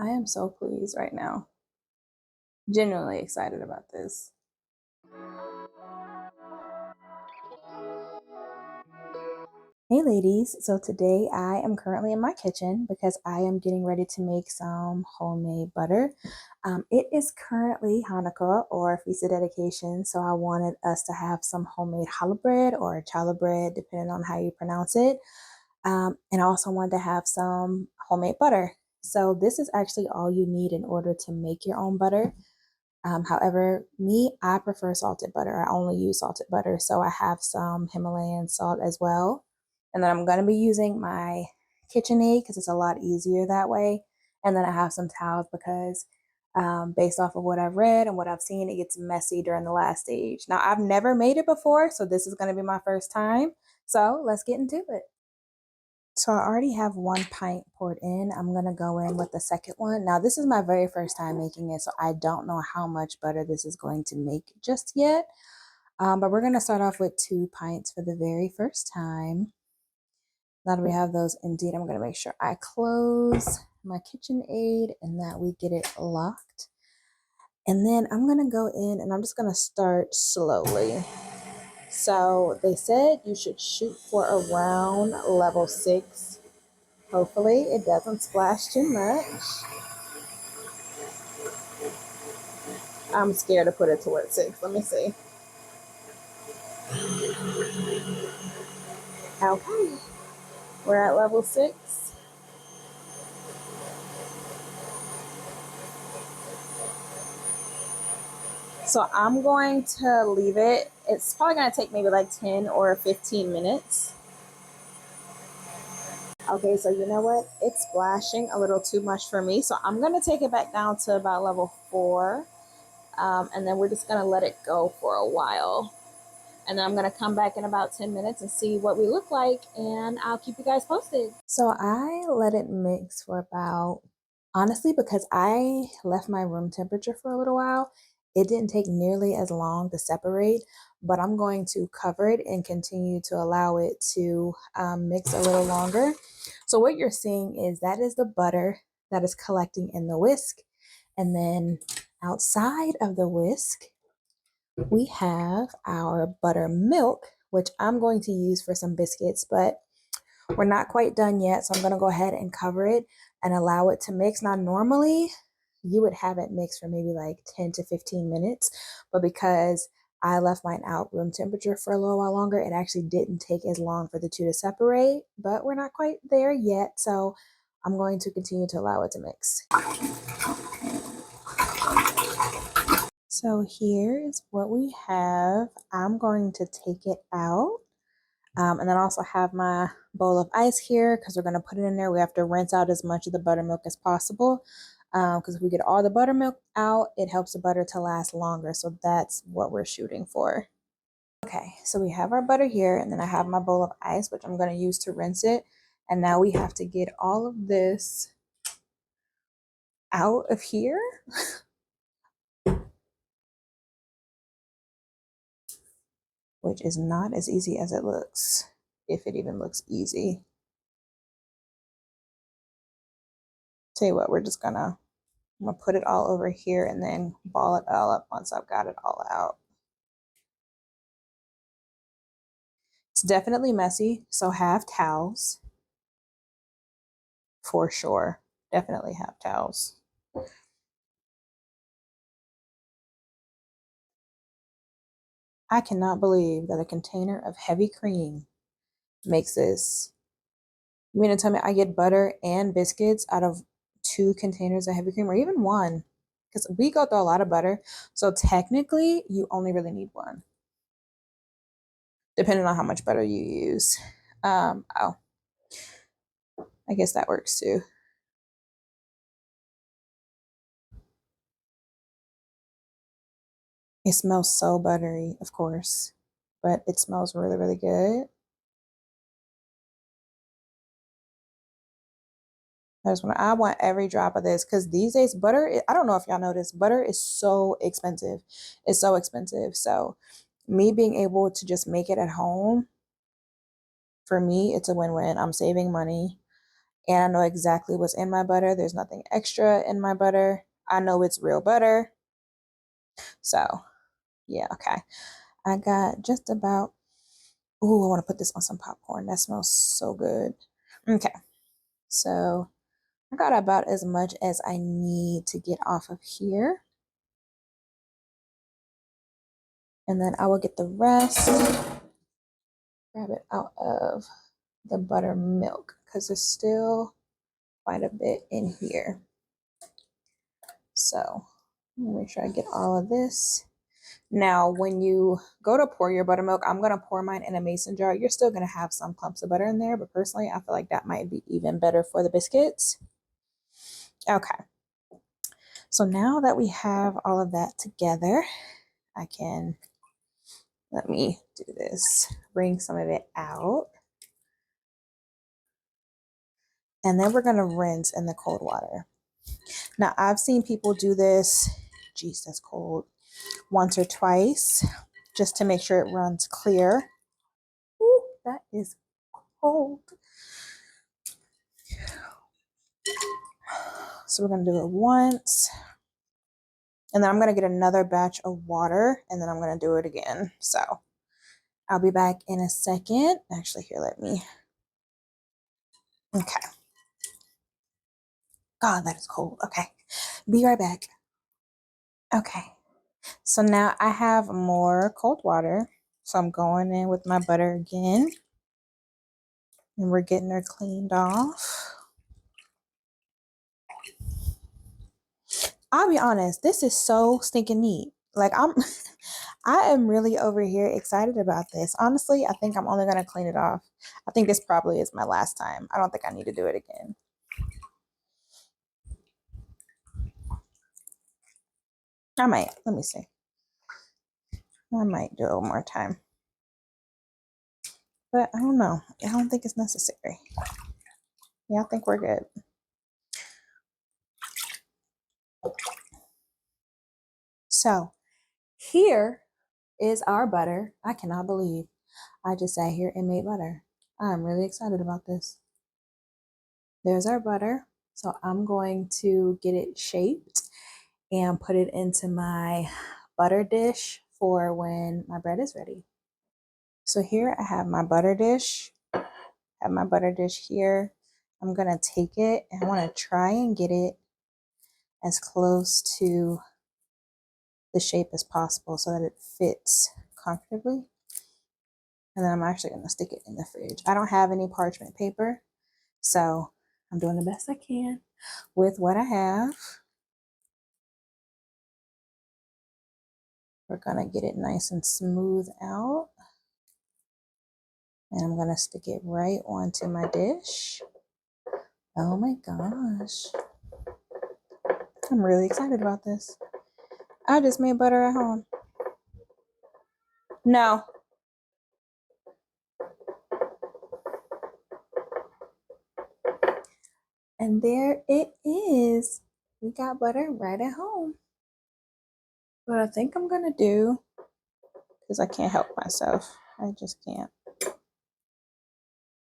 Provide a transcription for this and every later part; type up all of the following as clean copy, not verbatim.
I am so pleased right now. Genuinely excited about this. Hey ladies, so today I am currently in my kitchen because I am getting ready to make some homemade butter. It is currently Hanukkah or Feast of Dedication, so I wanted us to have some homemade challah bread or challah bread, depending on how you pronounce it. And I also wanted to have some homemade butter. So this is actually all you need in order to make your own butter. However, me, I prefer salted butter. I only use salted butter. So I have some Himalayan salt as well. And then I'm going to be using my KitchenAid because it's a lot easier that way. And then I have some towels because based off of what I've read and what I've seen, it gets messy during the last stage. Now, I've never made it before, so this is going to be my first time. So let's get into it. So I already have 1 pint poured in. I'm going to go in with the second one. Now, this is my very first time making it, so I don't know how much butter this is going to make just yet. But we're going to start off with 2 pints for the very first time. Now that we have those emptied, I'm going to make sure I close my KitchenAid and that we get it locked. And then I'm going to go in and I'm just going to start slowly. So they said you should shoot for around level 6. Hopefully it doesn't splash too much. I'm scared to put it towards 6. Let me see. Okay, we're at level 6. So I'm going to leave it. It's probably going to take maybe like 10 or 15 minutes. Okay, so you know what? It's splashing a little too much for me. So I'm going to take it back down to about level 4. And then we're just going to let it go for a while. And then I'm going to come back in about 10 minutes and see what we look like. And I'll keep you guys posted. So I let it mix for about, honestly, because I left my room temperature for a little while, it didn't take nearly as long to separate, but I'm going to cover it and continue to allow it to mix a little longer. So what you're seeing is that is the butter that is collecting in the whisk. And then outside of the whisk, we have our buttermilk, which I'm going to use for some biscuits, but we're not quite done yet. So I'm going to go ahead and cover it and allow it to mix. Now, normally you would have it mix for maybe like 10 to 15 minutes, but because I left mine out room temperature for a little while longer, it actually didn't take as long for the two to separate, but we're not quite there yet. So I'm going to continue to allow it to mix. So here is what we have. I'm going to take it out. And then I also have my bowl of ice here because we're going to put it in there. We have to rinse out as much of the buttermilk as possible because if we get all the buttermilk out, it helps the butter to last longer. So that's what we're shooting for. Okay, so we have our butter here, and then I have my bowl of ice, which I'm going to use to rinse it. And now we have to get all of this out of here. Which is not as easy as it looks, if it even looks easy. Tell you what, I'm gonna put it all over here and then ball it all up once I've got it all out. It's definitely messy, so have towels for sure. Definitely have towels. I cannot believe that a container of heavy cream makes this. You mean to tell me I get butter and biscuits out of 2 containers of heavy cream, or even 1? Because we go through a lot of butter, so technically you only really need 1, depending on how much butter you use. Oh, I guess that works too. It smells so buttery, of course, but it smells really, really good. I want every drop of this because these days butter, I don't know if y'all notice, butter is so expensive. It's so expensive. So me being able to just make it at home, for me, it's a win-win. I'm saving money And I know exactly what's in my butter. There's nothing extra in my butter. I know it's real butter. So, yeah, okay. I got just about, ooh, I want to put this on some popcorn. That smells so good. Okay, so I got about as much as I need to get off of here. And then I will get the rest, grab it out of the buttermilk because there's still quite a bit in here. So make sure I get all of this. Now, when you go to pour your buttermilk, I'm going to pour mine in a mason jar. You're still going to have some clumps of butter in there, but personally, I feel like that might be even better for the biscuits. Okay. So now that we have all of that together, I can, let me do this, bring some of it out. And then we're going to rinse in the cold water. Now, I've seen people do this, geez, that's cold, once or twice, just to make sure it runs clear. Ooh, that is cold. So we're going to do it once. And then I'm going to get another batch of water, and then I'm going to do it again. So I'll be back in a second. Actually, here, let me. Okay. God, that is cold. Okay. Be right back. Okay. So now I have more cold water. So I'm going in with my butter again. And we're getting her cleaned off. I'll be honest, this is so stinking neat. Like I am really over here excited about this. Honestly, I think I'm only gonna clean it off. I think this probably is my last time. I don't think I need to do it again. I might. Let me see. I might do it one more time. But I don't know. I don't think it's necessary. Yeah, I think we're good. So here is our butter. I cannot believe I just sat here and made butter. I'm really excited about this. There's our butter. So I'm going to get it shaped and put it into my butter dish for when my bread is ready. So here I have my butter dish. I have my butter dish here. I'm gonna take it and I want to try and get it as close to the shape as possible so that it fits comfortably. And then I'm actually gonna stick it in the fridge. I don't have any parchment paper, so I'm doing the best I can with what I have. We're gonna get it nice and smooth out. And I'm gonna stick it right onto my dish. Oh my gosh. I'm really excited about this. I just made butter at home. No. And there it is. We got butter right at home. What I think I'm gonna do, because I can't help myself, I just can't.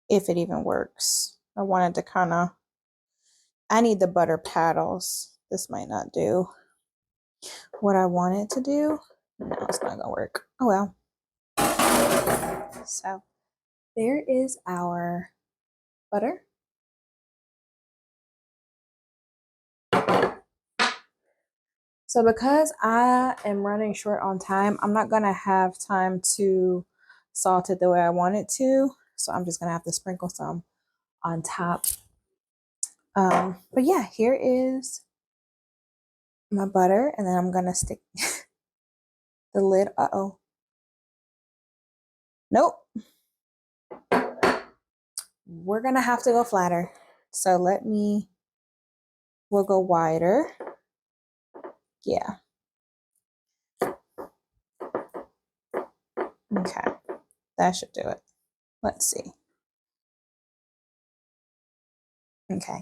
If it even works. I wanted to kind of, I need the butter paddles. This might not do what I want it to do. No, it's not gonna work. Oh well. So there is our butter. So because I am running short on time, I'm not gonna have time to salt it the way I want it to. So I'm just gonna have to sprinkle some on top. But yeah, here is my butter, and then I'm gonna stick the lid. Uh-oh. Nope. We're gonna have to go flatter. So we'll go wider. Yeah. Okay. That should do it. Let's see. Okay.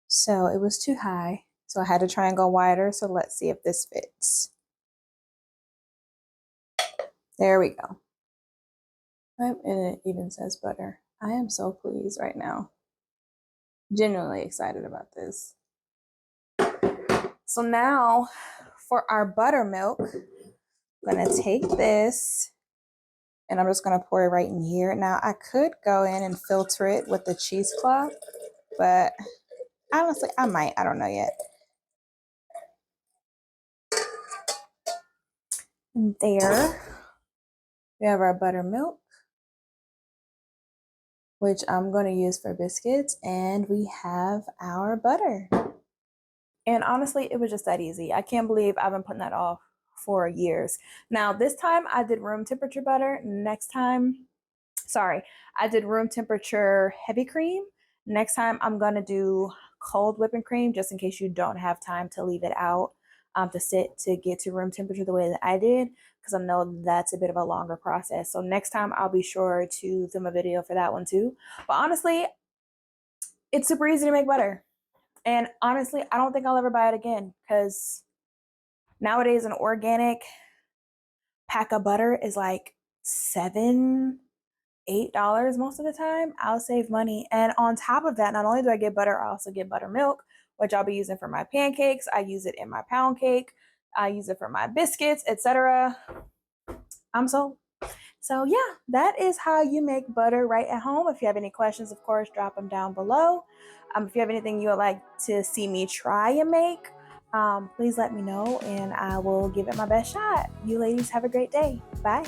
So it was too high. So I had to try and go wider. So let's see if this fits. There we go. And it even says butter. I am so pleased right now. Genuinely excited about this. So now for our buttermilk, I'm gonna take this and I'm just gonna pour it right in here. Now I could go in and filter it with the cheesecloth, but honestly, I might. I don't know yet. And there we have our buttermilk, which I'm going to use for biscuits, and we have our butter. And honestly, it was just that easy. I can't believe I've been putting that off for years. Now, this time I did room temperature butter. Next time, sorry, I did room temperature heavy cream. Next time I'm gonna do cold whipping cream just in case you don't have time to leave it out to sit to get to room temperature the way that I did, because I know that's a bit of a longer process. So next time I'll be sure to film a video for that one too. But honestly, it's super easy to make butter. And honestly, I don't think I'll ever buy it again because nowadays an organic pack of butter is like $7, $8 most of the time. I'll save money. And on top of that, not only do I get butter, I also get buttermilk, which I'll be using for my pancakes. I use it in my pound cake. I use it for my biscuits, etc. I'm sold. So yeah, that is how you make butter right at home. If you have any questions, of course, drop them down below. If you have anything you would like to see me try and make, please let me know and I will give it my best shot. You ladies have a great day. Bye.